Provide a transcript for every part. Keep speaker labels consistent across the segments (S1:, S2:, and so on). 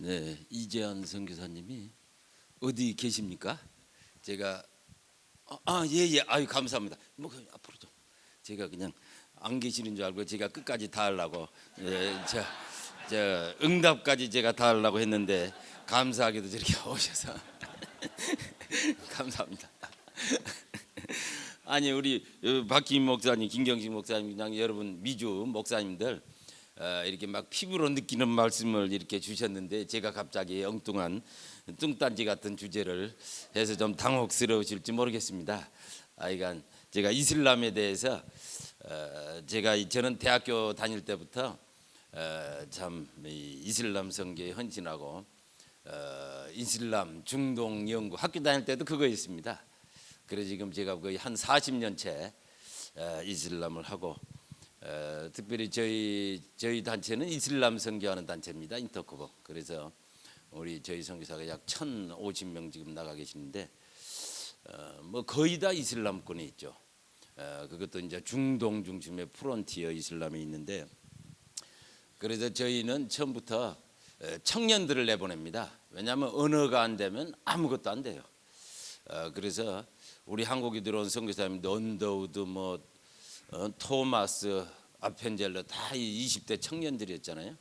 S1: 네, 이재한 선교사님이 어디 계십니까? 제가 예예, 아유 감사합니다. 앞으로 좀 제가 그냥 안 계시는 줄 알고 제가 끝까지 다 하려고 저 응답까지 제가 다 하려고 했는데 감사하게도 저렇게 오셔서 감사합니다. 아니 우리 박기임 목사님, 김경식 목사님, 그냥 여러분 미주 목사님들 이렇게 막 피부로 느끼는 말씀을 이렇게 주셨는데 제가 갑자기 엉뚱한 뚱딴지 같은 주제를 해서 좀 당혹스러우실지 모르겠습니다. 그러니까 제가 이슬람에 대해서 저는 대학교 다닐 때부터 참 이슬람 선교에 헌신하고 이슬람 중동 연구 학교 다닐 때도 그거였습니다. 그래서 지금 제가 거의 한 40년째 이슬람을 하고 특별히 저희 단체는 이슬람 선교하는 단체입니다. 인터커버. 그래서 저희 선교사가 약 1,050명 지금 나가 계시는데 뭐 거의 다 이슬람권에 있죠. 그것도 이제 중동 중심의 프론티어 이슬람이 있는데 그래서 저희는 처음부터 청년들을 내보냅니다. 왜냐하면 언어가 안 되면 아무것도 안 돼요. 그래서 우리 한국에 들어온 선교사님 넌더우드 토마스 아펜젤러 다 20대 청년들이었잖아요.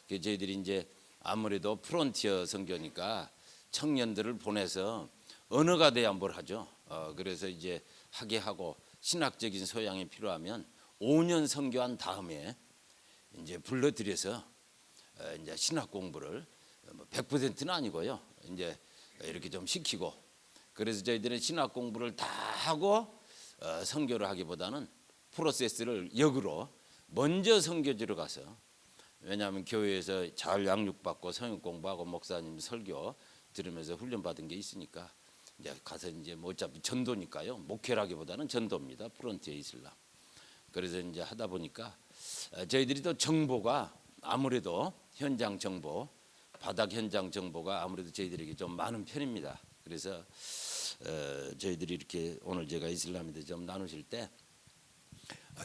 S1: 그래서 저희들이 이제 아무래도 프론티어 선교니까 청년들을 보내서 언어가 돼야 뭘 하죠. 그래서 이제 하게 하고 신학적인 소양이 필요하면 5년 선교한 다음에 이제 불러들여서 이제 신학 공부를 100%는 아니고요. 이제 이렇게 좀 시키고 그래서 저희들은 신학 공부를 다 하고 선교를 하기보다는 프로세스를 역으로 먼저 선교지로 가서 왜냐하면 교회에서 잘 양육받고 성역 공부하고 목사님 설교 들으면서 훈련받은 게 있으니까 이제 가서 이제 뭐 어차피 전도니까요. 목회라기보다는 전도입니다. 프론티어 이슬람. 그래서 이제 하다 보니까 저희들이 또 정보가 아무래도 현장 정보, 바닥 현장 정보가 아무래도 저희들에게 좀 많은 편입니다. 그래서 저희들이 이렇게 오늘 제가 이슬람에 대해 좀 나누실 때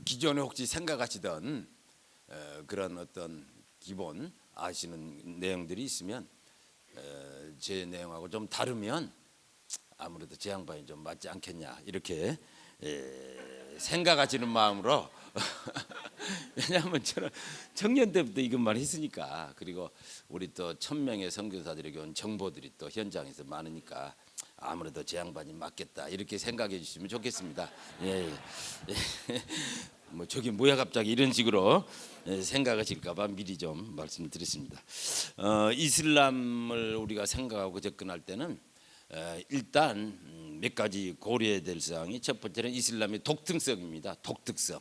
S1: 기존에 혹시 생각하시던 그런 어떤 기본 아시는 내용들이 있으면 제 내용하고 좀 다르면 아무래도 제 양반이 좀 맞지 않겠냐 이렇게 생각하시는 마음으로 왜냐하면 저는 청년 때부터 이것만 했으니까 그리고 우리 또 1,000명의 선교사들에게 온 정보들이 또 현장에서 많으니까 아무래도 제 양반이 맞겠다 이렇게 생각해 주시면 좋겠습니다. 예. 뭐 저기 뭐야 갑자기 이런 식으로 생각하실까봐 미리 좀 말씀드렸습니다. 이슬람을 우리가 생각하고 접근할 때는 일단 몇 가지 고려해야 될 사항이 첫 번째는 이슬람의 독특성입니다. 독특성.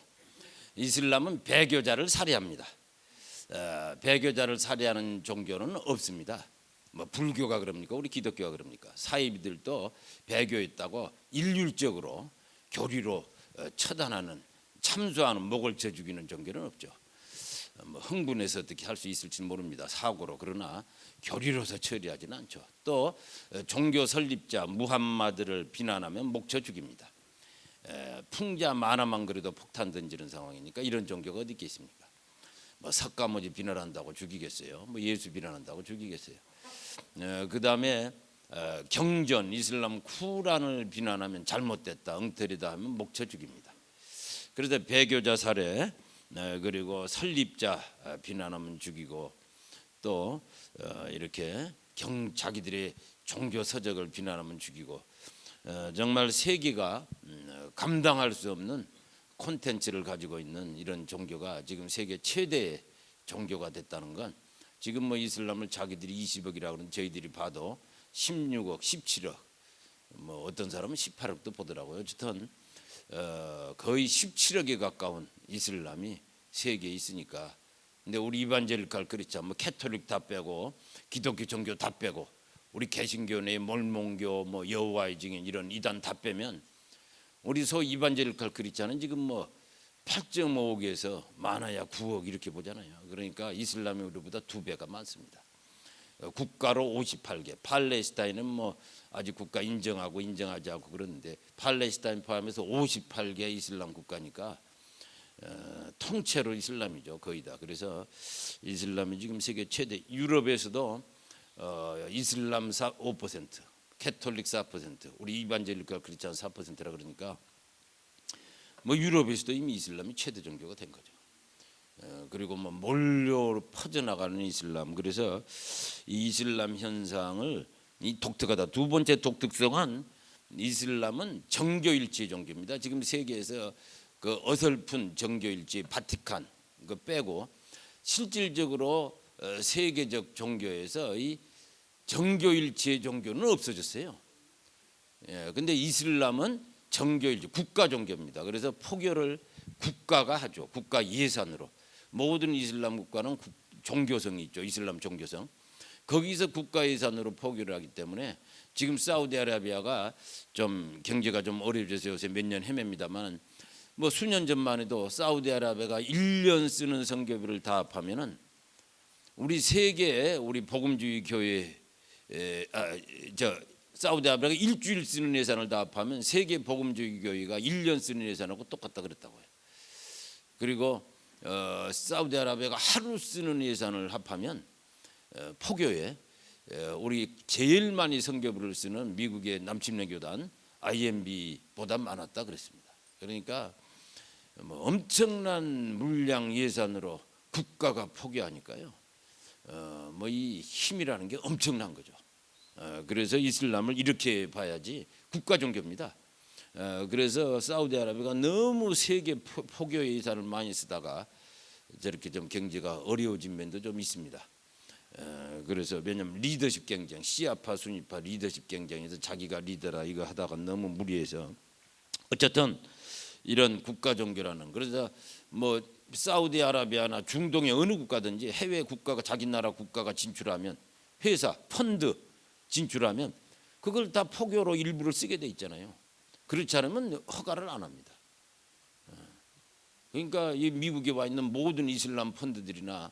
S1: 이슬람은 배교자를 살해합니다. 배교자를 살해하는 종교는 없습니다. 뭐 불교가 그럽니까? 우리 기독교가 그럽니까? 사이비들도 배교했다고 일률적으로 교리로 처단하는 참수하는 목을 쳐 죽이는 종교는 없죠. 뭐 흥분해서 어떻게 할 수 있을지 모릅니다. 사고로. 그러나 교리로서 처리하지는 않죠. 또 종교 설립자 무함마드를 비난하면 목 쳐 죽입니다. 풍자 만화만 그래도 폭탄 던지는 상황이니까 이런 종교가 어디 있겠습니까? 뭐 석가모니 비난한다고 죽이겠어요? 뭐 예수 비난한다고 죽이겠어요? 그 다음에 경전 이슬람 쿠란을 비난하면 잘못됐다 엉터리다 하면 목 쳐 죽입니다. 그래서 배교자 살해 그리고 설립자 비난하면 죽이고 또 이렇게 자기들의 종교 서적을 비난하면 죽이고 정말 세계가 감당할 수 없는 콘텐츠를 가지고 있는 이런 종교가 지금 세계 최대의 종교가 됐다는 건 지금 뭐 이슬람을 자기들이 20억이라고 그러는 저희들이 봐도 16억, 17억 뭐 어떤 사람은 18억도 보더라고요. 어쨌든 거의 17억에 가까운 이슬람이 세계에 있으니까 근데 우리 이반젤리칼 그렇죠. 뭐 캐톨릭 다 빼고 기독교 종교 다 빼고 우리 개신교 내 몰몬교 뭐 여호와의 증인 이런 이단 다 빼면 우리 소 이반젤리칼 그리스도는 지금 뭐 8.5억에서 많아야 9억 이렇게 보잖아요. 그러니까 이슬람이 우리보다 2배가 많습니다. 국가로 58개. 팔레스타인은 뭐 아직 국가 인정하고 인정하지 않고 그러는데 팔레스타인 포함해서 58개 이슬람 국가니까 통째로 이슬람이죠. 거의 다. 그래서 이슬람이 지금 세계 최대. 유럽에서도 이슬람 5%, 캐톨릭 4%, 우리 이반젤리cal 크리스찬 4%라 그러니까 뭐 유럽에서도 이미 이슬람이 최대 종교가 된 거죠. 그리고 뭐 몰려 퍼져나가는 이슬람. 그래서 이 이슬람 현상을 이 독특하다. 두 번째 독특성은 이슬람은 정교일치 종교입니다. 지금 세계에서 그 어설픈 정교일치 바티칸 그 빼고 실질적으로 세계적 종교에서 이 정교일치의 종교는 없어졌어요. 근데 이슬람은 정교일치 국가 종교입니다. 그래서 포교를 국가가 하죠. 국가 예산으로. 모든 이슬람 국가는 종교성이 있죠. 이슬람 종교성. 거기서 국가 예산으로 포교를 하기 때문에 지금 사우디아라비아가 좀 경제가 좀 어려워져서 요새 몇 년 헤맵니다만 뭐 수년 전만 해도 사우디아라비아가 1년 쓰는 성교비를 다 합하면은 우리 세계 우리 복음주의 교회 사우디아라비아가 일주일 쓰는 예산을 다 합하면 세계 복음주의 교회가 1년 쓰는 예산하고 똑같다 그랬다고요. 그리고 사우디아라비아가 하루 쓰는 예산을 합하면 포교에 우리 제일 많이 성교비를 쓰는 미국의 남침례 교단 IMB보다 많았다 그랬습니다. 그러니까 뭐 엄청난 물량 예산으로 국가가 포교하니까요. 뭐 이 힘이라는 게 엄청난 거죠. 그래서 이슬람을 이렇게 봐야지 국가 종교입니다. 그래서 사우디아라비아가 너무 세계 포교 예산을 많이 쓰다가 저렇게 좀 경제가 어려워진 면도 좀 있습니다. 그래서 왜냐하면 리더십 경쟁, 시아파 수니파 리더십 경쟁에서 자기가 리더라 이거 하다가 너무 무리해서 어쨌든 이런 국가 종교라는 그래서 뭐 사우디아라비아나 중동의 어느 국가든지 해외 국가가 자기 나라 국가가 진출하면 회사 펀드 진출하면 그걸 다 포교로 일부를 쓰게 돼 있잖아요. 그렇지 않으면 허가를 안 합니다. 그러니까 이 미국에 와 있는 모든 이슬람 펀드들이나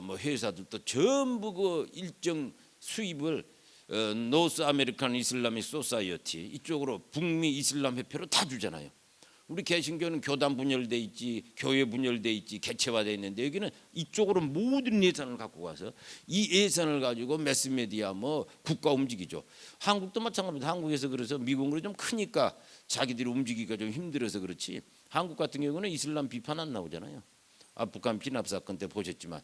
S1: 뭐 회사들도 전부 그 일정 수입을 노스 아메리칸 이슬라믹 소사이어티 이쪽으로 북미 이슬람 회표로 다 주잖아요. 우리 개신교는 교단 분열돼 있지, 교회 분열돼 있지, 개체화돼 있는데 여기는 이쪽으로 모든 예산을 갖고 가서 이 예산을 가지고 매스메디아 뭐 국가 움직이죠. 한국도 마찬가지입니다. 한국에서 그래서 미국으로 좀 크니까 자기들이 움직이기가 좀 힘들어서 그렇지. 한국 같은 경우는 이슬람 비판 안 나오잖아요. 아프간 피납 사건 때 보셨지만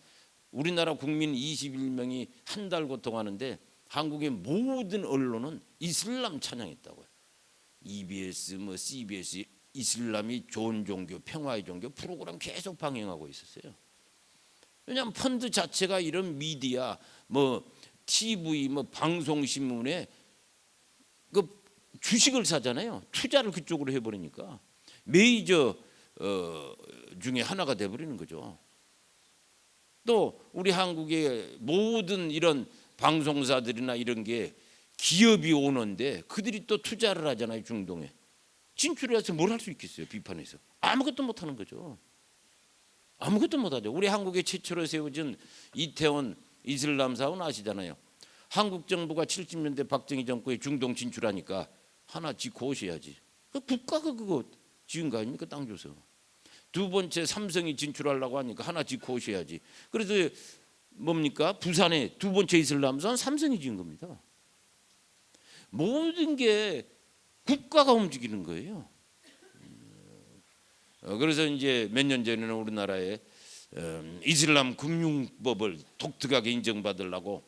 S1: 우리나라 국민 21명이 한 달 고통하는데 한국의 모든 언론은 이슬람 찬양했다고요. EBS 뭐 CBS 이슬람이 좋은 종교, 평화의 종교 프로그램 계속 방영하고 있었어요. 왜냐하면 펀드 자체가 이런 미디어, 뭐 TV, 뭐 방송 신문에 그 주식을 사잖아요. 투자를 그쪽으로 해버리니까 메이저 중에 하나가 돼버리는 거죠. 또 우리 한국의 모든 이런 방송사들이나 이런 게 기업이 오는데 그들이 또 투자를 하잖아요. 중동에. 진출해서 뭘 할 수 있겠어요? 비판해서 아무것도 못하는 거죠. 아무것도 못하죠. 우리 한국에 최초로 세워진 이태원 이슬람 사원 아시잖아요. 한국 정부가 70년대 박정희 정권에 중동 진출하니까 하나 짓고 오셔야지. 그 국가가 그거 지은 거 아닙니까? 땅 줘서. 두 번째 삼성이 진출하려고 하니까 하나 짓고 오셔야지. 그래서 뭡니까? 부산에 두 번째 이슬람 사원 삼성이 지은 겁니다. 모든 게 국가가 움직이는 거예요. 그래서 이제 몇 년 전에는 우리나라에 이슬람 금융법을 독특하게 인정받으려고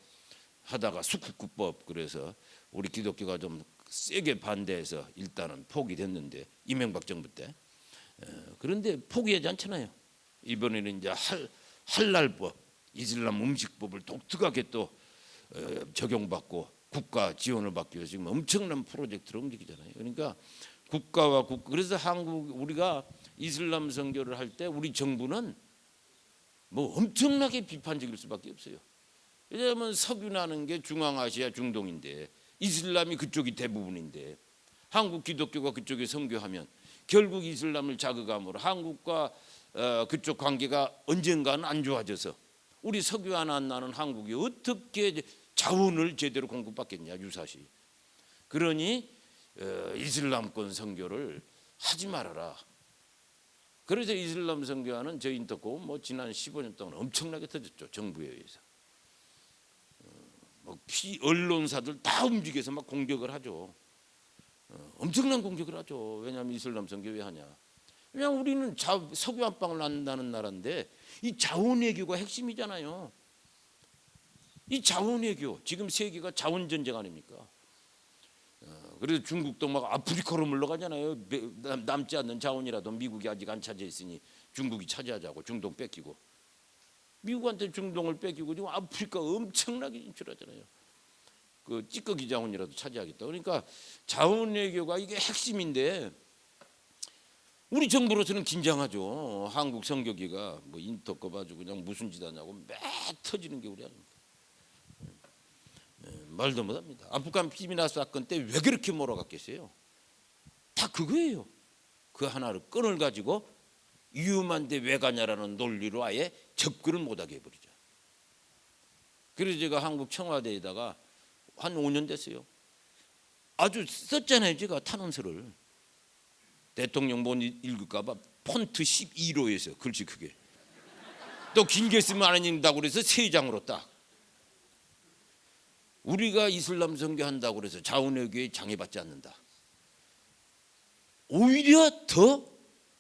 S1: 하다가 수쿠쿠법 그래서 우리 기독교가 좀 세게 반대해서 일단은 포기됐는데 이명박 정부 때 그런데 포기하지 않잖아요. 이번에는 이제 할랄법 이슬람 음식법을 독특하게 또 적용받고 국가 지원을 받기 위해서 지금 엄청난 프로젝트로 움직이잖아요. 그러니까 국가와 국가 그래서 한국 우리가 이슬람 선교를 할 때 우리 정부는 뭐 엄청나게 비판적일 수밖에 없어요. 왜냐하면 석유나는 게 중앙아시아 중동인데 이슬람이 그쪽이 대부분인데 한국 기독교가 그쪽에 선교하면 결국 이슬람을 자극함으로 한국과 그쪽 관계가 언젠가는 안 좋아져서 우리 석유 하나 안 나는 한국이 어떻게 자원을 제대로 공급받겠냐 유사시. 그러니 이슬람권 선교를 하지 말아라. 그래서 이슬람 선교하는 저 인터콤 뭐 지난 15년 동안 엄청나게 터졌죠. 정부에 의해서. 언론사들 다 움직여서 막 공격을 하죠. 엄청난 공격을 하죠. 왜냐하면 이슬람 선교 왜 하냐? 그냥 우리는 석유 한 방울 난다는 나라인데 이 자원외교가 핵심이잖아요. 이 자원외교, 지금 세계가 자원전쟁 아닙니까? 그래서 중국도 막 아프리카로 물러가잖아요. 남지 않는 자원이라도 미국이 아직 안 차지해 있으니 중국이 차지하자고 중동 뺏기고, 미국한테 중동을 뺏기고 지금 아프리카 엄청나게 진출하잖아요. 그 찌꺼기 자원이라도 차지하겠다. 그러니까 자원외교가 이게 핵심인데 우리 정부로서는 긴장하죠. 한국 선교기가 뭐 인터컵 아주 그냥 무슨 짓 하냐고 매 터지는 게 우리 아닙니까? 말도 못합니다. 아프간 피미나 사건 때 왜 그렇게 몰아갔겠어요? 다 그거예요. 그 하나를 끈을 가지고 위험한데 왜 가냐라는 논리로 아예 접근을 못하게 해버리죠. 그래서 제가 한국 청와대에다가 한 5년 됐어요. 아주 썼잖아요. 제가 탄원서를. 대통령 못 읽을까 봐 폰트 12로 해서 글씨 크게. 또 길게 쓰면 안 읽는다고 그래서 3장으로 딱. 우리가 이슬람 선교한다고 그래서 자원외교에 장애받지 않는다. 오히려 더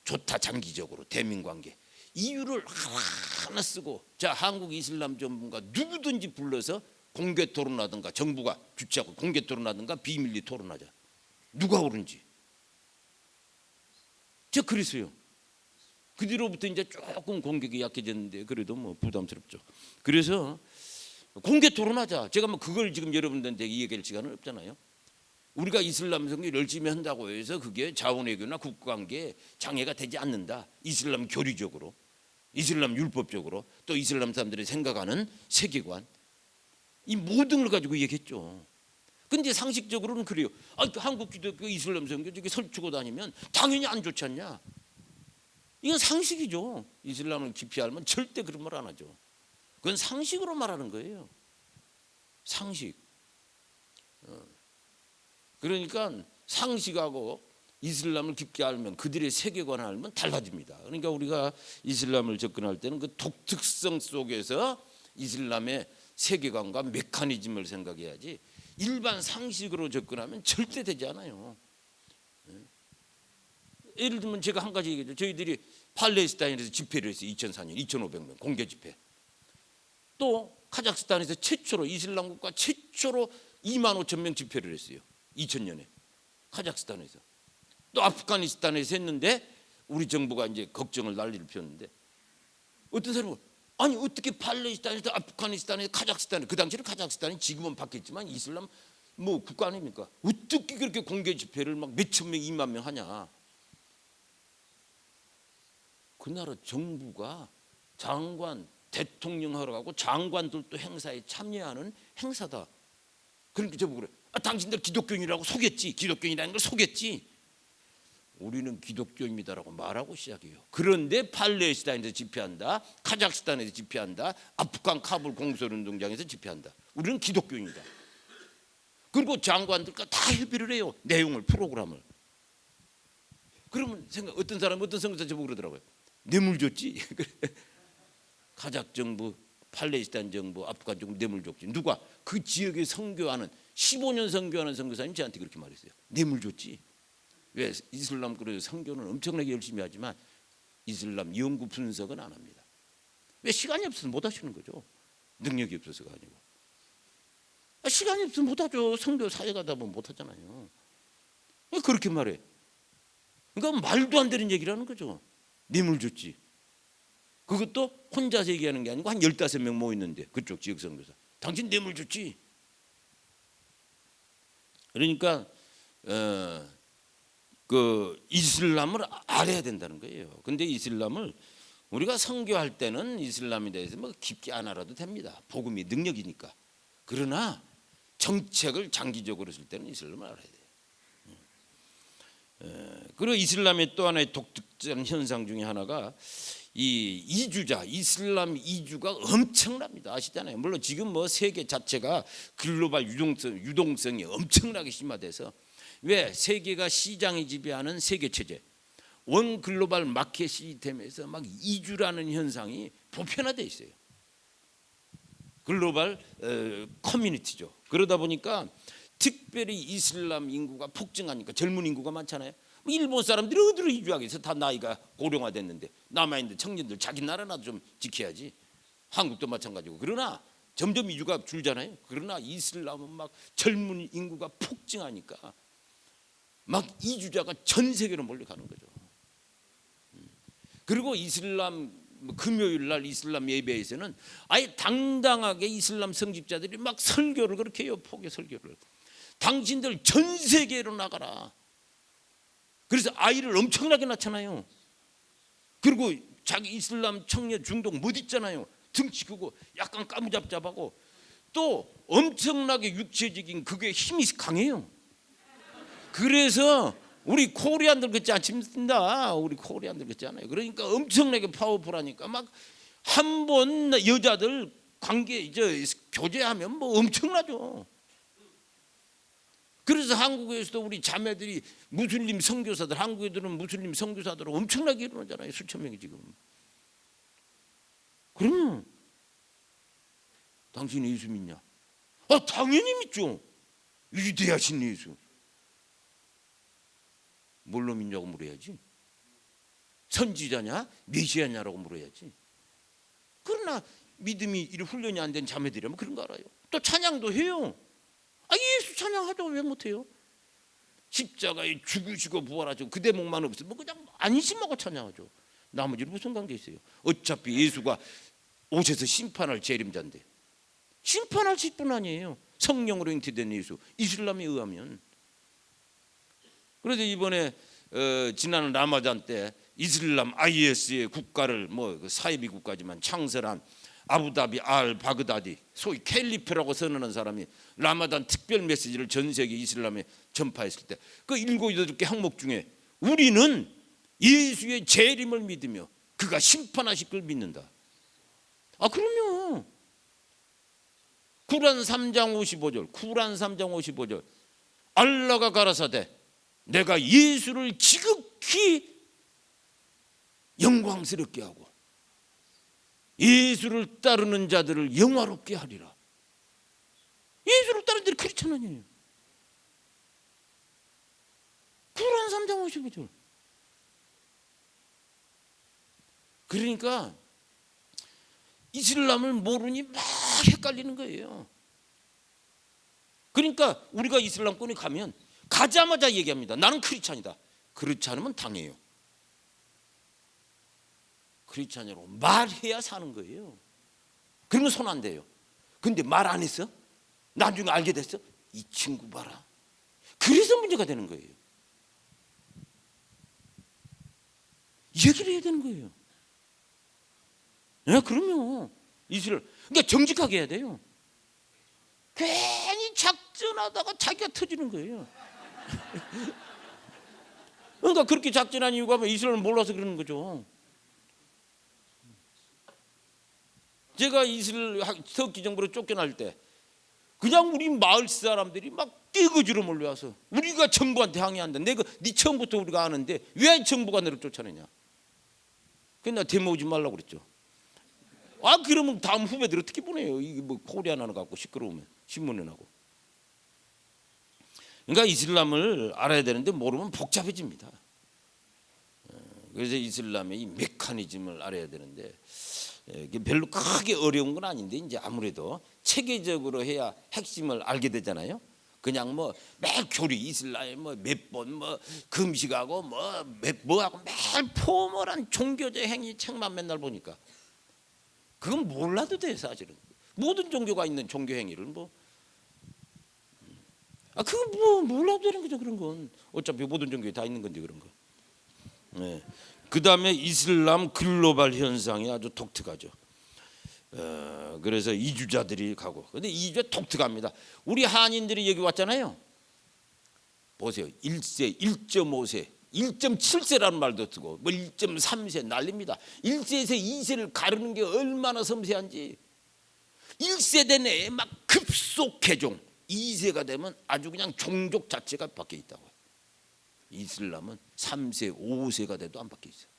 S1: 좋다. 장기적으로 대민관계. 이유를 하나 쓰고, 자, 한국 이슬람 전문가 누구든지 불러서 공개 토론하든가, 정부가 주최하고 공개 토론하든가 비밀리 토론하자. 누가 옳은지. 저 그랬어요. 그 뒤로부터 이제 조금 공격이 약해졌는데 그래도 뭐 부담스럽죠. 그래서 공개 토론하자. 제가 뭐 그걸 지금 여러분들한테 이야기할 시간은 없잖아요. 우리가 이슬람 선교 열심히 한다고 해서 그게 자원외교나 국가관계에 장애가 되지 않는다. 이슬람 교리적으로, 이슬람 율법적으로, 또 이슬람 사람들이 생각하는 세계관, 이 모든 걸 가지고 얘기했죠. 근데 상식적으로는 그래요. 한국 기독교 이슬람 선교 저기 설치고 다니면 당연히 안 좋지 않냐? 이건 상식이죠. 이슬람을 깊이 알면 절대 그런 말 안 하죠. 그건 상식으로 말하는 거예요. 상식. 그러니까 상식하고 이슬람을 깊게 알면, 그들의 세계관을 알면 달라집니다. 그러니까 우리가 이슬람을 접근할 때는 그 독특성 속에서 이슬람의 세계관과 메커니즘을 생각해야지, 일반 상식으로 접근하면 절대 되지 않아요. 예를 들면 제가 한 가지 얘기죠. 저희들이 팔레스타인에서 집회를 했어요. 2004년 2,500명 공개 집회. 또 카자흐스탄에서 최초로, 이슬람 국가 최초로 25,000명 집회를 했어요. 2000년에 카자흐스탄에서. 또 아프가니스탄에서 했는데 우리 정부가 이제 걱정을 난리를 피웠는데, 어떤 사람은 아니 어떻게 팔레스타인에서 아프가니스탄에서 카자흐스탄에, 그 당시에는 카자흐스탄이 지금은 바뀌었지만 이슬람 뭐 국가 아닙니까? 어떻게 그렇게 공개 집회를 막 몇천 명, 2만 명 하냐? 그 나라 정부가 장관, 대통령 허락하고 장관들도 행사에 참여하는 행사다. 그러니까 저보고 그래. 당신들 기독교인이라고 속였지. 기독교인이라는 걸 속였지. 우리는 기독교입니다라고 말하고 시작해요. 그런데 팔레스타인에서 집회한다, 카자흐스탄에서 집회한다, 아프간 카불 공설운동장에서 집회한다. 우리는 기독교인이다. 그리고 장관들과 다 협의를 해요. 내용을, 프로그램을. 그러면 어떤 사람, 어떤 선교사 저보고 그러더라고요. 뇌물 줬지. 카자흐 정부, 팔레스타인 정부, 아프간 정부 뇌물 줬지. 누가? 그 지역에 선교하는 15년 선교하는 선교사님 저한테 그렇게 말했어요. 뇌물 줬지. 왜? 이슬람 그래도 선교는 엄청나게 열심히 하지만 이슬람 연구 분석은 안 합니다. 왜? 시간이 없어서 못 하시는 거죠. 능력이 없어서가 아니고. 시간이 없어서 못 하죠. 선교 사회 가다 보면 못 하잖아요. 왜 그렇게 말해? 그러니까 말도 안 되는 얘기라는 거죠. 뇌물 줬지. 그것도 혼자서 얘기하는 게 아니고 한 15명 모였는데, 그쪽 지역 선교사. 당신 뇌물 줬지. 그러니까 그 이슬람을 알아야 된다는 거예요. 근데 이슬람을 우리가 선교할 때는 이슬람에 대해서 뭐 깊게 안 알아도 됩니다. 복음이 능력이니까. 그러나 정책을 장기적으로 쓸 때는 이슬람을 알아야 돼요. 그리고 이슬람의 또 하나의 독특한 현상 중에 하나가 이 이주자, 이슬람 이주가 엄청납니다. 아시잖아요. 물론 지금 뭐 세계 자체가 글로벌 유동성이 엄청나게 심화돼서, 왜? 세계가 시장이 지배하는 세계 체제, 원 글로벌 마켓 시스템에서 막 이주라는 현상이 보편화돼 있어요. 글로벌 커뮤니티죠. 그러다 보니까 특별히 이슬람 인구가 폭증하니까 젊은 인구가 많잖아요. 일본 사람들이 어디로 이주하겠어? 다 나이가 고령화됐는데 남아있는 청년들 자기 나라나 좀 지켜야지. 한국도 마찬가지고. 그러나 점점 이주가 줄잖아요. 그러나 이슬람은 막 젊은 인구가 폭증하니까 막 이주자가 전 세계로 몰려가는 거죠. 그리고 이슬람 금요일 날 이슬람 예배에서는 아예 당당하게 이슬람 성직자들이 막 설교를 그렇게 해요. 포교 설교를. 당신들 전 세계로 나가라. 그래서 아이를 엄청나게 낳잖아요. 그리고 자기 이슬람 청년 중동 못 있잖아요. 등치 크고 약간 까무잡잡하고 또 엄청나게 육체적인 그게 힘이 강해요. 그래서 우리 코리안들 같지 않습니다. 우리 코리안들 같지 않아요. 그러니까 엄청나게 파워풀하니까 막 한 번 여자들 관계 교제하면 뭐 엄청나죠. 그래서 한국에서도 우리 자매들이 무슬림 선교사들, 한국 애들은 무슬림 선교사들 엄청나게 일어나잖아요. 수천 명이 지금. 그러면 당신이 예수 믿냐? 당연히 믿죠. 위대하신 예수. 뭘로 믿냐고 물어야지. 선지자냐 메시아냐라고 물어야지. 그러나 믿음이 이 훈련이 안 된 자매들이라면 그런 거 알아요. 또 찬양도 해요. 예수 찬양하죠. 왜 못해요? 십자가에 죽으시고 부활하시고 그 대목만 없으면 그냥 안심하고 찬양하죠. 나머지는 무슨 관계 있어요? 어차피 예수가 오셔서 심판할 재림자인데 심판하실 분 아니에요. 성령으로 잉태된 예수. 이슬람에 의하면. 그래서 이번에 지난 라마단 때 이슬람 IS의 국가를 사이비 국가지만 창설한 아부다비 알 바그다디 소위 캘리프라고 선언한 사람이 라마단 특별 메시지를 전 세계 이슬람에 전파했을 때 그 7, 8개 항목 중에 우리는 예수의 재림을 믿으며 그가 심판하실 걸 믿는다. 그럼요. 쿠란 3장 55절 쿠란 3장 55절 알라가 가라사대 내가 예수를 지극히 영광스럽게 하고 예수를 따르는 자들을 영화롭게 하리라. 예수를 따르는 자들이 크리스찬 아니에요. 쿠란 3장 55절. 그러니까 이슬람을 모르니 막 헷갈리는 거예요. 그러니까 우리가 이슬람권에 가면 가자마자 얘기합니다. 나는 크리스찬이다. 그렇지 않으면 당해요. 크리스찬으로 말해야 사는 거예요. 그러면 손 안 대요. 근데 말 안 했어? 나중에 알게 됐어? 이 친구 봐라. 그래서 문제가 되는 거예요. 얘기를 해야 되는 거예요. 그럼요. 이슬람 그러니까 정직하게 해야 돼요. 괜히 작전하다가 자기가 터지는 거예요. 그러니까 그렇게 작전한 이유가 이슬람을 몰라서 그러는 거죠. 제가 이슬람 터키 정부로 쫓겨날 때 그냥 우리 마을 사람들이 막 떼거지로 몰려와서 우리가 정부한테 항의한다. 내가 네 처음부터 우리가 아는데 왜 정부가 너를 쫓아내냐. 그냥 데모오지 말라고 그랬죠. 그러면 다음 후배들 어떻게 보내요? 이게 코리안 하나 갖고 시끄러우면 신문에 나고. 그러니까 이슬람을 알아야 되는데 모르면 복잡해집니다. 그래서 이슬람의 이 메커니즘을 알아야 되는데 이게 별로 크게 어려운 건 아닌데 이제 아무래도 체계적으로 해야 핵심을 알게 되잖아요. 그냥 매일 교리 이슬람에 몇 번 금식하고 뭐하고 매일 포멀한 종교적 행위 책만 맨날 보니까 그건 몰라도 돼 사실은. 모든 종교가 있는 종교 행위를 그거 몰라도 되는 거죠. 그런 건 어차피 모든 종교에 다 있는 건데 그런 거. 그 다음에 이슬람 글로벌 현상이 아주 독특하죠. 그래서 이주자들이 가고, 근데 이주자 독특합니다. 우리 한인들이 여기 왔잖아요. 보세요. 1세, 1.5세, 1.7세라는 말도 쓰고 1.3세 난립니다. 1세에서 2세를 가르는 게 얼마나 섬세한지. 1세대 내에 막 급속 개종, 2세가 되면 아주 그냥 종족 자체가 바뀌어 있다고. 이슬람은 3세, 5세가 돼도 안 바뀌어 있어요.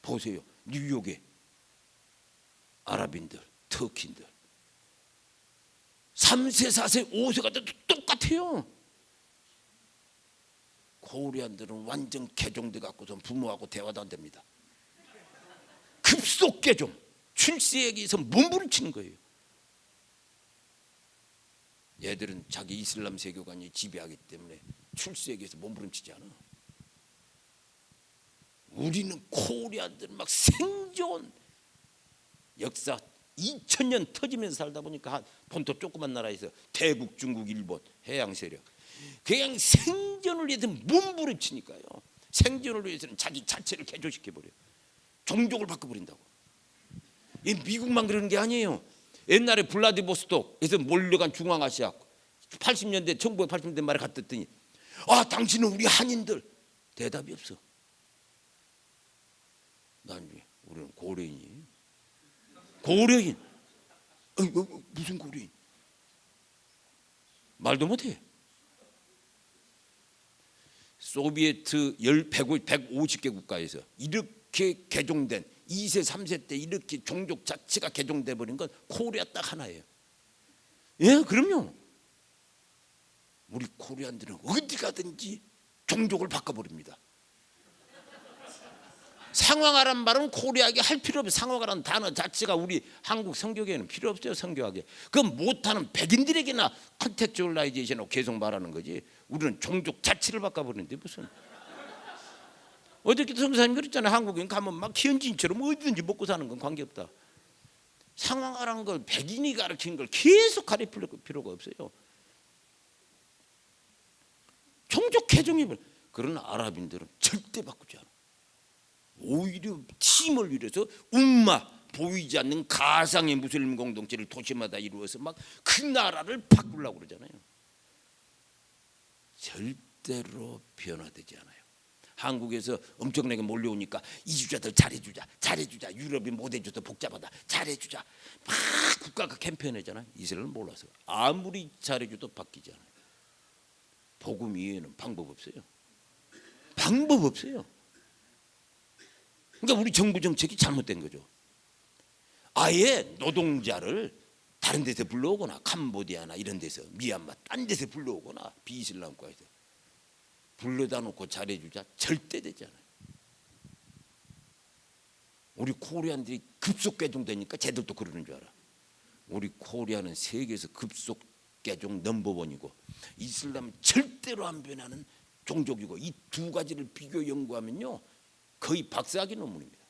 S1: 보세요. 뉴욕에 아랍인들, 터키인들 3세, 4세, 5세가 돼도 똑같아요. 코리안들은 완전 개종돼 갖고서 부모하고 대화도 안 됩니다. 급속 개종, 출세에게서 몸부림치는 거예요. 얘들은 자기 이슬람 세계관이 지배하기 때문에 출세에게서 몸부림치지 않아. 우리는 코리안들 막 생존 역사 2000년 터지면서 살다 보니까 본토 조그만 나라에서 대국, 중국, 일본 해양 세력 그냥 생존을 위해서 몸부림치니까요. 생존을 위해서는 자기 자체를 개조시켜 버려. 종족을 바꿔버린다고. 이 미국만 그러는 게 아니에요. 옛날에 블라디보스톡에서 몰려간 중앙아시아 80년대 1980년대 말에 갔더니 당신은 우리 한인들. 대답이 없어. 나중에 우리는 고려인이에요. 고려인. 무슨 고려인? 말도 못해. 소비에트 150개 국가에서 이렇게 개종된 2세 3세 때 이렇게 종족 자체가 개종돼 버린 건 코리아 딱 하나예요. 예, 그럼요. 우리 코리안들은 어디 가든지 종족을 바꿔버립니다. 상황하란 말은 코리아에게 할 필요 없어요. 상황하라는 단어 자체가 우리 한국 성교계에는 필요 없어요. 성교하게. 그건 못하는 백인들에게나 컨텍츄얼라이제이션으로 계속 말하는 거지. 우리는 종족 자체를 바꿔버리는데 무슨. 어저께 성사님 그랬잖아요. 한국인 가면 막 현지인처럼 어디든지 먹고 사는 건 관계없다. 상황하라는 걸 백인이 가르치는 걸 계속 가르칠 필요가 없어요. 종족 개종입을. 그러나 아랍인들은 절대 바꾸지 않아. 오히려 팀을 이뤄서 umma 보이지 않는 가상의 무슬림 공동체를 도시마다 이루어서 막 그 나라를 바꾸려고 그러잖아요. 절대로 변화되지 않아요. 한국에서 엄청나게 몰려오니까 이주자들 잘해주자. 유럽이 못해줘도 복잡하다. 잘해주자. 막 국가가 캠페인하잖아요. 이스라엘은 몰라서 아무리 잘해줘도 바뀌지 않아요. 복음 이외에는 방법 없어요. 방법 없어요. 그러니까 우리 정부 정책이 잘못된 거죠. 아예 노동자를 다른 데서 불러오거나 캄보디아나 이런 데서 미얀마 딴 데서 불러오거나 비이슬람 국가에서 불러다 놓고 잘해주자 절대 되지 않아요. 우리 코리안들이 급속 개종되니까 쟤들도 그러는 줄 알아. 우리 코리아는 세계에서 급속 개종 넘버원이고 이슬람은 절대로 안 변하는 종족이고 이 두 가지를 비교 연구하면요 거의 박사학위 논문입니다.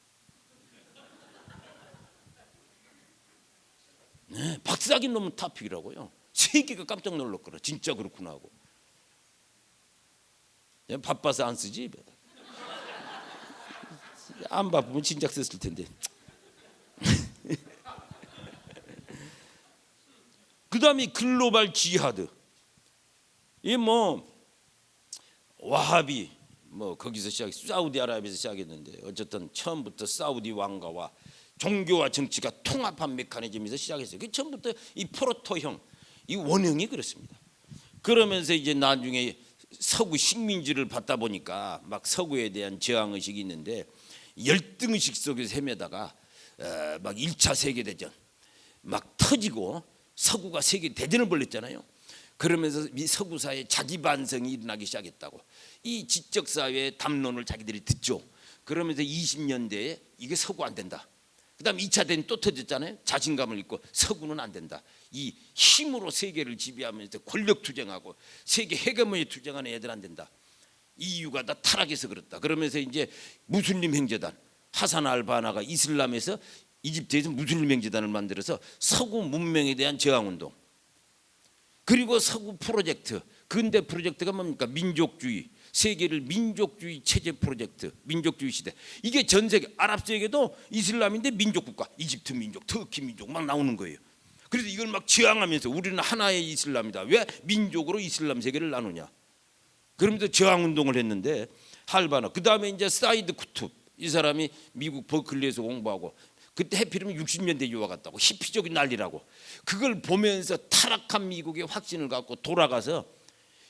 S1: 네, 박사학위 논문 토픽이라고요. 세계가 깜짝 놀랐거라. 진짜 그렇구나 하고. 바빠서 안 쓰지. 안 바쁘면 진작 썼을 텐데. 그 다음에 글로벌 지하드. 이 와하비 거기서 사우디아라비아에서 시작했는데 어쨌든 처음부터 사우디 왕가와 종교와 정치가 통합한 메커니즘에서 시작했어요. 그 처음부터 이 포르토형, 이 원형이 그렇습니다. 그러면서 이제 나중에 서구 식민지를 받다 보니까 막 서구에 대한 저항 의식이 있는데 열등 의식 속에서 헤매다가 막 1차 세계대전 막 터지고 서구가 세계 대전을 벌였잖아요. 그러면서 이 서구 사회에 자기 반성이 일어나기 시작했다고. 이 지적 사회의 담론을 자기들이 듣죠. 그러면서 20년대에 이게 서구 안 된다. 그다음 2차 대전 또 터졌잖아요. 자신감을 잃고 서구는 안 된다. 이 힘으로 세계를 지배하면서 권력 투쟁하고 세계 헤게모니 투쟁하는 애들 안 된다. 이유가 다 타락해서 그렇다. 그러면서 이제 무슬림 행재단 하산 알바나가 이슬람에서 이집트에서 무슬림 행재단을 만들어서 서구 문명에 대한 저항 운동. 그리고 서구 프로젝트, 근대 프로젝트가 뭡니까? 민족주의, 세계를 민족주의 체제 프로젝트, 민족주의 시대. 이게 전 세계, 아랍 세계도 이슬람인데 민족 국가, 이집트 민족, 터키 민족 막 나오는 거예요. 그래서 이걸 막 저항하면서 우리는 하나의 이슬람이다. 왜 민족으로 이슬람 세계를 나누냐? 그러면서 저항 운동을 했는데 할바나. 그 다음에 이제 사이드 쿠투, 이 사람이 미국 버클리에서 공부하고. 그때 해필이면 60년대 유학 갔다고 히피적인 난리라고. 그걸 보면서 타락한 미국의 확신을 갖고 돌아가서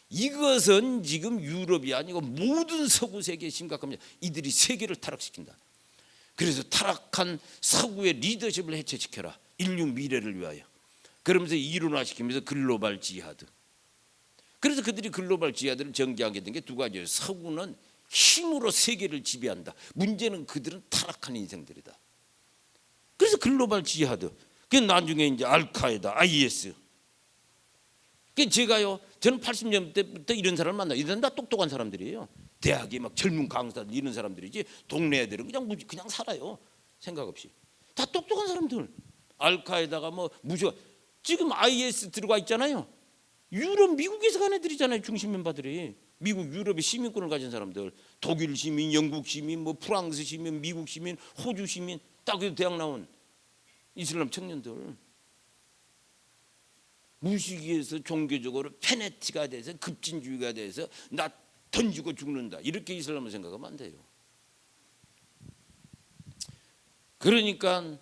S1: 이것은 지금 유럽이 아니고 모든 서구 세계에 심각합니다. 이들이 세계를 타락시킨다. 그래서 타락한 서구의 리더십을 해체시켜라. 인류 미래를 위하여. 그러면서 이론화시키면서 글로벌 지하드. 그래서 그들이 글로벌 지하드를 전개하게 된 게 두 가지예요. 서구는 힘으로 세계를 지배한다. 문제는 그들은 타락한 인생들이다. 그래서 글로벌 지하드. 그 나중에 이제 알카에다, IS. 그 제가요, 저는 80년대부터 이런 사람을 만나요. 이런 다 똑똑한 사람들이에요. 대학에 막 젊은 강사들 이런 사람들이지, 동네 애들은 그냥 살아요. 생각 없이. 다 똑똑한 사람들. 알카에다가 뭐 무시가. 지금 IS 들어가 있잖아요. 유럽, 미국에서 간 애들이잖아요. 중심 멤버들이. 미국, 유럽의 시민권을 가진 사람들. 독일 시민, 영국 시민, 뭐 프랑스 시민, 미국 시민, 호주 시민, 딱 대학 나온 이슬람 청년들. 무식에서 종교적으로 페네티가 돼서 급진주의가 돼서 나 던지고 죽는다. 이렇게 이슬람을 생각하면 안 돼요. 그러니까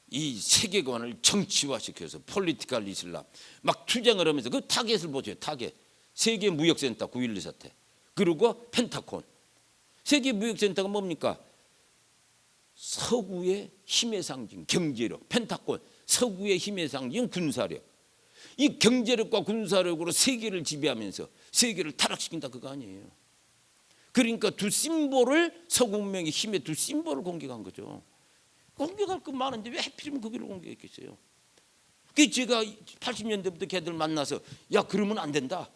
S1: 이 세계관을 정치화시켜서 폴리티컬 이슬람 막 투쟁을 하면서 그 타겟을 보세요. 타겟. 세계 무역센터 9.11 사태. 그리고 펜타곤. 세계 무역센터가 뭡니까? 서구의 힘의 상징 경제력. 펜타곤. 서구의 힘의 상징 군사력. 이 경제력과 군사력으로 세계를 지배하면서 세계를 타락시킨다 그거 아니에요. 그러니까 두 심볼을 서구 문명의 힘의 두 심볼을 공격한 거죠. 공격할 거 많은데 왜 하필이면 거기를 공격했겠어요. 그 제가 80년대부터 걔들 만나서 야 그러면 안 된다.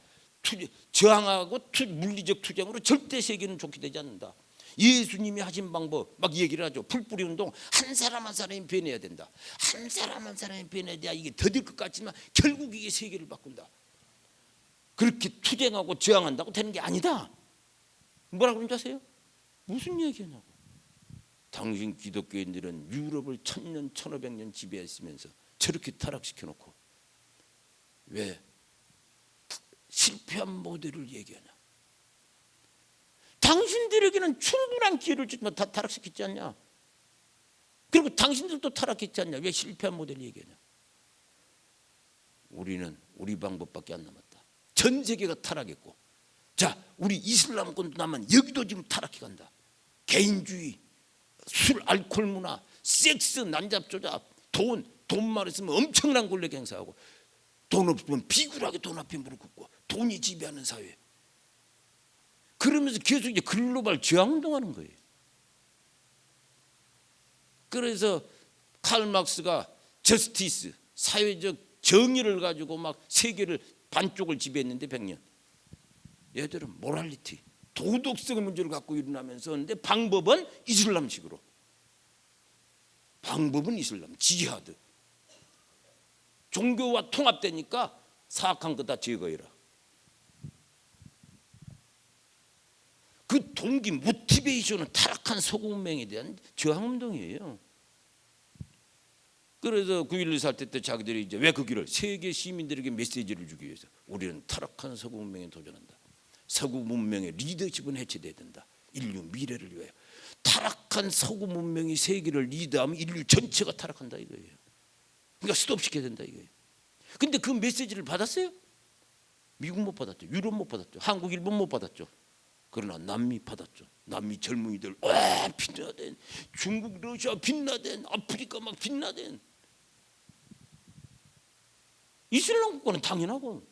S1: 저항하고 물리적 투쟁으로 절대 세계는 좋게 되지 않는다. 예수님이 하신 방법 막 얘기를 하죠. 풀뿌리 운동 한 사람 한 사람이 변해야 된다. 한 사람 한 사람이 변해야 돼. 이게 더딜 것 같지만 결국 이게 세계를 바꾼다. 그렇게 투쟁하고 저항한다고 되는 게 아니다. 뭐라고 그런지 아세요? 무슨 얘기냐고. 당신 기독교인들은 유럽을 1000년 1500년 지배했으면서 저렇게 타락시켜놓고 왜 실패한 모델을 얘기하냐. 당신들에게는 충분한 기회를 주지만 다 타락시켰지 않냐. 그리고 당신들도 타락했지 않냐. 왜 실패한 모델을 얘기하냐. 우리는 우리 방법밖에 안 남았다. 전 세계가 타락했고 자 우리 이슬람권도 남은 여기도 지금 타락해 간다. 개인주의, 술, 알코올 문화, 섹스, 난잡조잡, 돈만 있으면 엄청난 권력 행사하고 돈 없으면 비굴하게 돈 앞에 무릎 꿇고 돈이 지배하는 사회. 그러면서 계속 이제 글로벌 저항운동하는 거예요. 그래서 칼 막스가 저스티스, 사회적 정의를 가지고 막 세계를 반쪽을 지배했는데 100년. 얘들은 모랄리티, 도덕성의 문제를 갖고 일어나면서 근데 방법은 이슬람식으로. 방법은 이슬람, 지하드. 종교와 통합되니까 사악한 거 다 제거해라. 그 동기, 모티베이션은 타락한 서구 문명에 대한 저항운동이에요. 그래서 9.11 사태 때 자기들이 이제 왜 그 길을 세계 시민들에게 메시지를 주기 위해서 우리는 타락한 서구 문명에 도전한다. 서구 문명의 리더십은 해체돼야 된다. 인류 미래를 위하여. 타락한 서구 문명이 세계를 리드하면 인류 전체가 타락한다 이거예요. 그러니까 스톱시켜야 된다 이거예요. 근데 그 메시지를 받았어요? 미국 못 받았죠. 유럽 못 받았죠. 한국, 일본 못 받았죠. 그러나 남미 받았죠. 남미 젊은이들 와 빈라덴, 중국, 러시아 빈라덴, 아프리카 막 빈라덴. 이슬람 국가는 당연하고.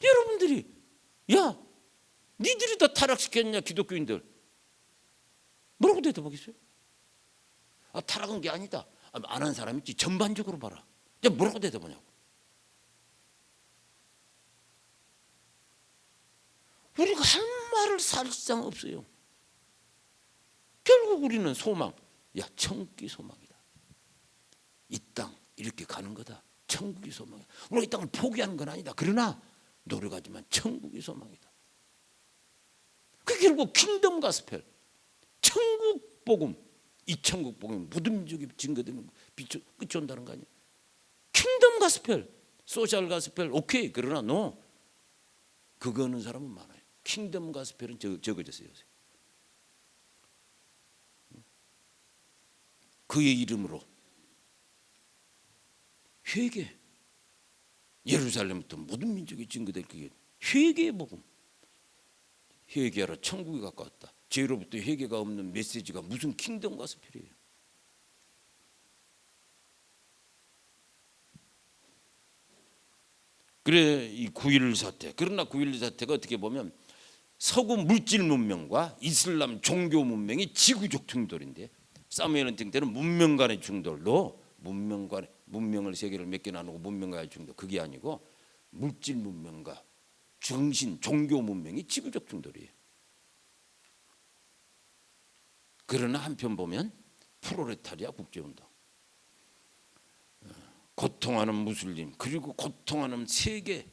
S1: 여러분들이 야 니들이 다 타락시켰냐 기독교인들. 뭐라고 대답하겠어요? 아 타락한 게 아니다. 안 한 사람 있지. 전반적으로 봐라. 뭐라고 대답하냐고. 우리가 할 말을 사실상 없어요. 결국 우리는 소망. 야 천국이 소망이다. 이 땅 이렇게 가는 거다. 천국이 소망이다. 우리가 이 땅을 포기하는 건 아니다. 그러나 노력하지만 천국이 소망이다. 그 결국 킹덤 가스펠. 천국 복음. 이 천국 복음 모든 민족이 증거되는 끝이 온다는 거 아니에요. 킹덤 가스펠. 소셜 가스펠 오케이. 그러나 노. 그거는 사람은 많아요. 킹덤 가스펠은 적어졌어요. 그의 이름으로 회개. 예루살렘부터 모든 민족이 증거될 그게 회개의 복음. 회개하라 천국이 가까웠다. 죄로부터 회개가 없는 메시지가 무슨 킹덤 가스펠이에요. 그래 이 9.11 사태. 그러나 9.11 사태가 어떻게 보면 서구 물질 문명과 이슬람 종교 문명이 지구적 충돌인데, 사무엘 헌팅 때는 문명 간의 충돌도 문명을 세계를 몇 개 나누고 문명 간의 충돌, 그게 아니고 물질 문명과 정신 종교 문명이 지구적 충돌이에요. 그러나 한편 보면 프로레타리아 국제운동, 고통하는 무슬림 그리고 고통하는 세계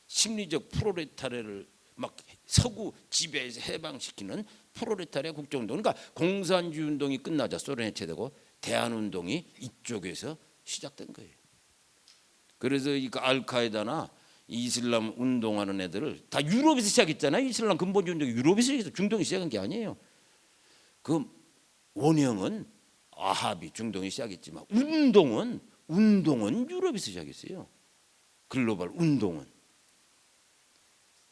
S1: 심리적 프로레타리아를 막 서구 지배에서 해방시키는 프로레타리아 국제운동. 그러니까 공산주의 운동이 끝나자 소련 해체되고 대한운동이 이쪽에서 시작된 거예요. 그래서 이 알카에다나 이슬람 운동하는 애들을 다 유럽에서 시작했잖아요. 이슬람 근본주의 운동이 유럽에서 중동이 시작한 게 아니에요. 그 원형은 아합이 중동이 시작했지만 운동은 유럽에서 시작했어요. 글로벌 운동은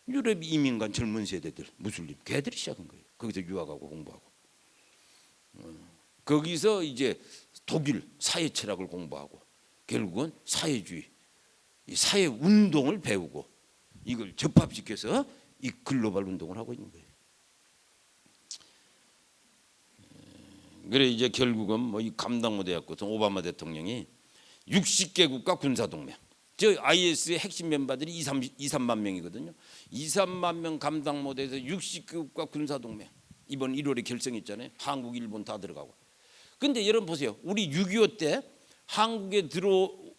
S1: 유럽 이민간 젊은 세대들 무슬림 걔들이 시작한 거예요. 거기서 유학하고 공부하고 거기서 이제 독일 사회 철학을 공부하고 결국은 사회주의 이 사회 운동을 배우고 이걸 접합시켜서 이 글로벌 운동을 하고 있는 거예요. 그래 이제 결국은 뭐 이 감당 못해갖고서 오바마 대통령이 60개국가 군사동맹, 저 IS의 핵심 멤버들이 2-3만 명이거든요. 2-3만 명 감당 못해서 60개국가 군사동맹 이번 1월에 결성했잖아요. 한국, 일본 다 들어가고. 근데 여러분 보세요. 우리 6.25 때 한국에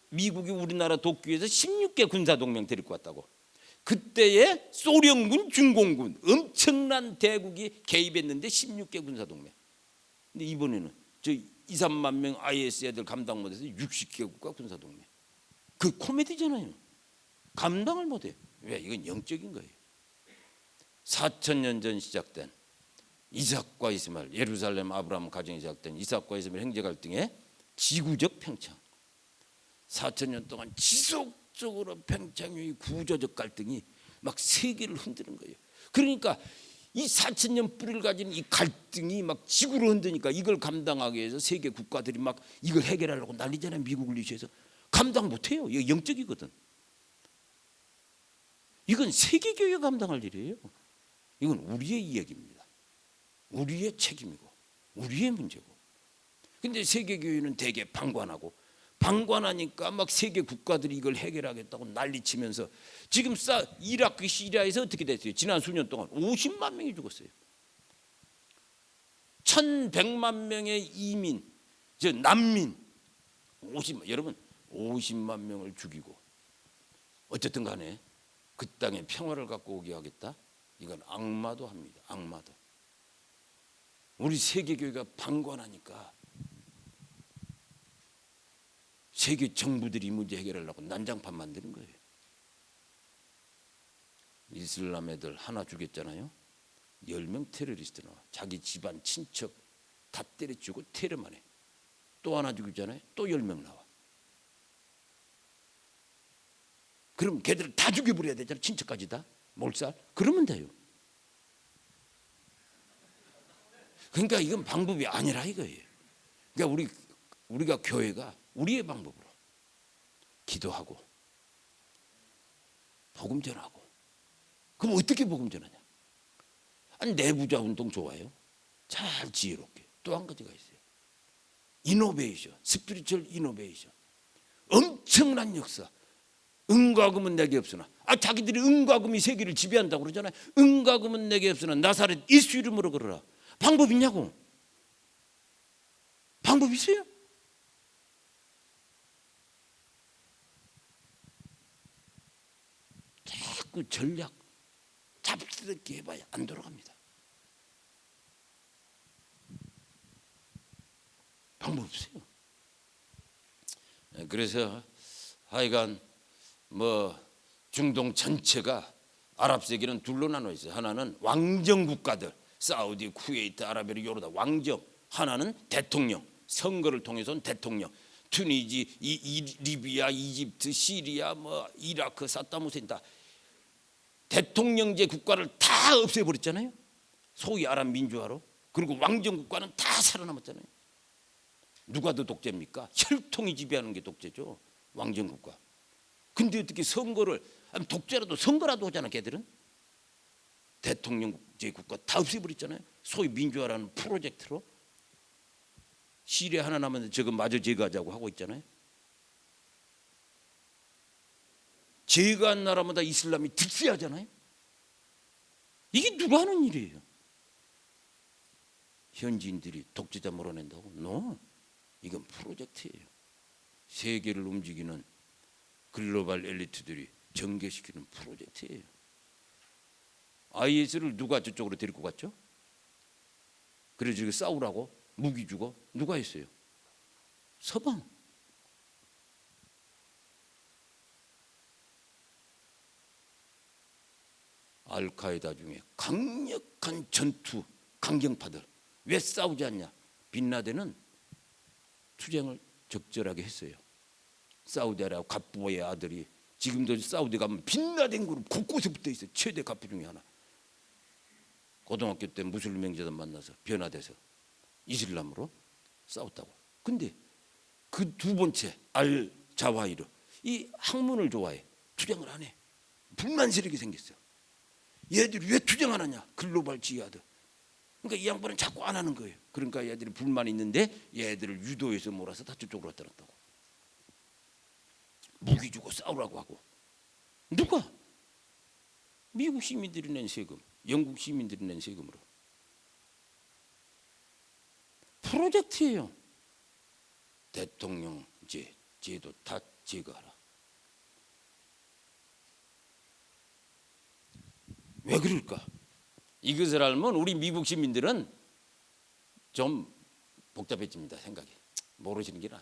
S1: 미국이 우리나라 돕기 위해서 16개 군사동맹 데리고 왔다고. 그때의 소련군, 중공군 엄청난 대국이 개입했는데 16개 군사동맹. 근데 이번에는 저 2-3만 명 IS 애들 감당 못해서 60개국가 군사동맹. 그 코미디잖아요. 감당을 못해. 왜? 이건 영적인 거예요. 4,000년 전 시작된 이삭과 이스마엘, 예루살렘 아브라함 가정이 시작된 이삭과 이스마엘 형제 갈등의 지구적 팽창. 4,000년 동안 지속적으로 팽창의 구조적 갈등이 막 세계를 흔드는 거예요. 그러니까 이 4,000년 뿌리를 가진 이 갈등이 막 지구를 흔드니까 이걸 감당하기 위해서 세계 국가들이 막 이걸 해결하려고 난리잖아요. 미국을 위시해서 감당 못해요. 이거 영적이거든. 이건 세계교회가 감당할 일이에요. 이건 우리의 이야기입니다. 우리의 책임이고 우리의 문제고. 근데 세계교회는 되게 방관하니까 막 세계 국가들이 이걸 해결하겠다고 난리치면서 지금 이라크 시리아에서 어떻게 됐어요? 지난 수년 동안 50만 명이 죽었어요. 1,100만 명의 이민, 난민 여러분 50만 명을 죽이고 어쨌든 간에 그 땅에 평화를 갖고 오게 하겠다. 이건 악마도 합니다. 악마도. 우리 세계교회가 방관하니까 세계 정부들이 이 문제 해결하려고 난장판 만드는 거예요. 이슬람 애들 하나 죽였잖아요. 10명 테러리스트 나와. 자기 집안 친척 다 때려치고 테러만 해. 또 하나 죽였잖아요. 또 10명 나와. 그럼 걔들을 다 죽여버려야 되잖아요. 친척까지 다 몰살. 그러면 돼요. 그러니까 이건 방법이 아니라 이거예요. 그러니까 우리가 교회가 우리의 방법으로 기도하고 복음 전하고. 그럼 어떻게 복음 전하냐? 아니 내부자 운동 좋아요. 잘 지혜롭게. 또 한 가지가 있어요. 이노베이션, 스피리추얼 이노베이션. 엄청난 역사. 은과 금은 내게 없으나 자기들이 은과 금이 세계를 지배한다고 그러잖아요. 은과 금은 내게 없으나 나사렛 예수 이름으로 걸어라. 방법 있냐고? 방법 있어요? 자꾸 전략 잡스럽게 해봐야 안 돌아갑니다. 방법 없어요. 그래서 하여간 중동 전체가 아랍 세계는 둘로 나눠 있어요. 하나는 왕정 국가들, 사우디, 쿠웨이트, 아라비아, 요르단 왕정. 하나는 대통령, 선거를 통해서 온 대통령. 튀니지, 리비아, 이집트, 시리아, 이라크, 사담 후세인 다 대통령제 국가를 다 없애버렸잖아요. 소위 아랍 민주화로. 그리고 왕정 국가는 다 살아남았잖아요. 누가 더 독재입니까? 혈통이 지배하는 게 독재죠. 왕정 국가. 근데 어떻게 선거를 아니, 독재라도 선거라도 하잖아. 걔들은 대통령제 국가 다 없애버렸잖아요. 소위 민주화라는 프로젝트로. 시리아 하나 남았는데 저거 마저 제거하자고 하고 있잖아요. 제거한 나라마다 이슬람이 득세하잖아요. 이게 누가 하는 일이에요? 현지인들이 독재자 몰아낸다고? No. 이건 프로젝트예요. 세계를 움직이는 글로벌 엘리트들이 전개시키는 프로젝트예요. IS를 누가 저쪽으로 데리고 갔죠? 그래서 저기 싸우라고 무기 주고 누가 했어요? 서방. 알카에다 중에 강력한 전투 강경파들 왜 싸우지 않냐? 빈라덴은 투쟁을 적절하게 했어요. 사우디아라비아 갑부의 아들이 지금도 사우디 가면 빈라덴 그룹 곳곳에 붙어 있어요. 최대 갑부 중에 하나. 고등학교 때 무슬림 형제들 만나서 변화돼서 이슬람으로 싸웠다고. 근데 그 두 번째 알 자와이르 이 학문을 좋아해. 투쟁을 안 해. 불만 세력이 생겼어. 얘들이 왜 투쟁 안 하냐? 글로벌 지하드. 그러니까 이 양반은 자꾸 안 하는 거예요. 그러니까 얘들이 불만이 있는데 얘들을 유도해서 몰아서 다 저쪽으로 갖다 놨다고. 무기 주고 싸우라고 하고. 누가? 미국 시민들이 낸 세금, 영국 시민들이 낸 세금으로. 프로젝트예요. 대통령제 제도 다 제거하라. 왜 그럴까? 이것을 알면 우리 미국 시민들은 좀 복잡해집니다. 생각이. 모르시는 게 나아.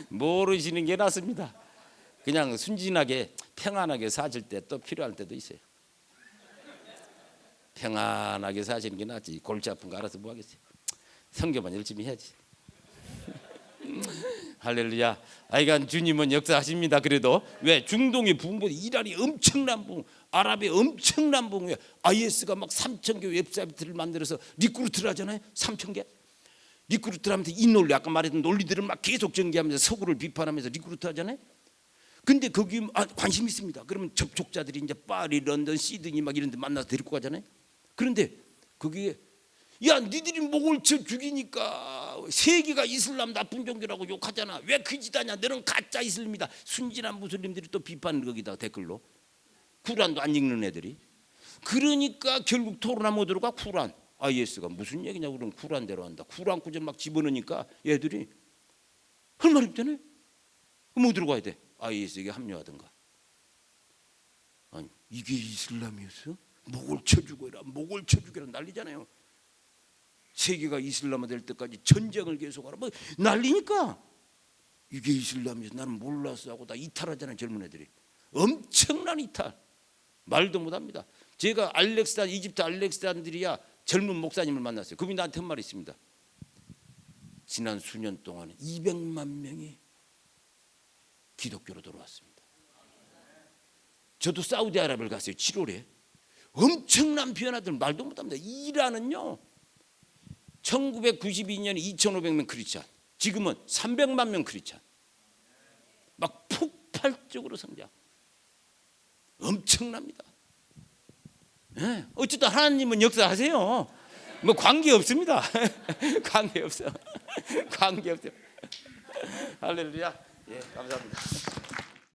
S1: 모르시는 게 낫습니다. 그냥 순진하게 평안하게 사실 때 또 필요할 때도 있어요. 평안하게 사시는 게 낫지. 골치 아픈 거 알아서 뭐 하겠어요. 성경만 열심히 해야지. 할렐루야. 하여간 주님은 역사하십니다. 그래도 왜 중동의 붕괴, 이란이 엄청난 붕, 아랍의 엄청난 붕괴, IS가 막 3,000개 웹사이트를 만들어서 리크루트를 하잖아요. 3,000개. 리크루트를 하면서 이 논리, 아까 말했던 논리들을 막 계속 전개하면서 서구를 비판하면서 리크루트 하잖아요. 근데 거기 관심 있습니다. 그러면 접촉자들이 이제 파리, 런던, 시드니 막 이런 데 만나서 데리고 가잖아요. 그런데 거기에 야, 니들이 목을 쳐 죽이니까 세계가 이슬람 나쁜 종교라고 욕하잖아. 왜 그 짓 하냐? 너는 가짜 이슬람이다. 순진한 무슬림들이 또 비판을 거기다 댓글로. 쿠란도 안 읽는 애들이. 그러니까 결국 토론하 못 들어가. 쿠란. IS가 무슨 얘기냐고 그러면 쿠란대로 한다. 쿠란 구절 막 집어넣으니까 얘들이 할 말이 없잖아요. 뭐 들어가야 돼? IS에게 합류하든가. 아니 이게 이슬람이었어? 목을 쳐 죽여라. 목을 쳐 죽여라 난리잖아요. 세계가 이슬람화 될 때까지 전쟁을 계속하라 뭐 난리니까. 이게 이슬람이었어. 나는 몰랐어 하고 다 이탈하잖아요. 젊은 애들이. 엄청난 이탈. 말도 못합니다. 제가 이집트 알렉산드리아 젊은 목사님을 만났어요. 그분이 나한테 한 말이 있습니다. 지난 수년 동안 200만 명이 기독교로 돌아왔습니다. 저도 사우디아라비아를 갔어요. 7월에. 엄청난 변화들 말도 못합니다. 이란은요 1992년에 2,500명 크리스찬, 지금은 300만 명 크리스찬. 막 폭발적으로 성장. 엄청납니다. 네. 어쨌든 하나님은 역사하세요. 뭐 관계 없습니다. 관계 없어. 관계 없어요. 할렐루야. 예, 감사합니다.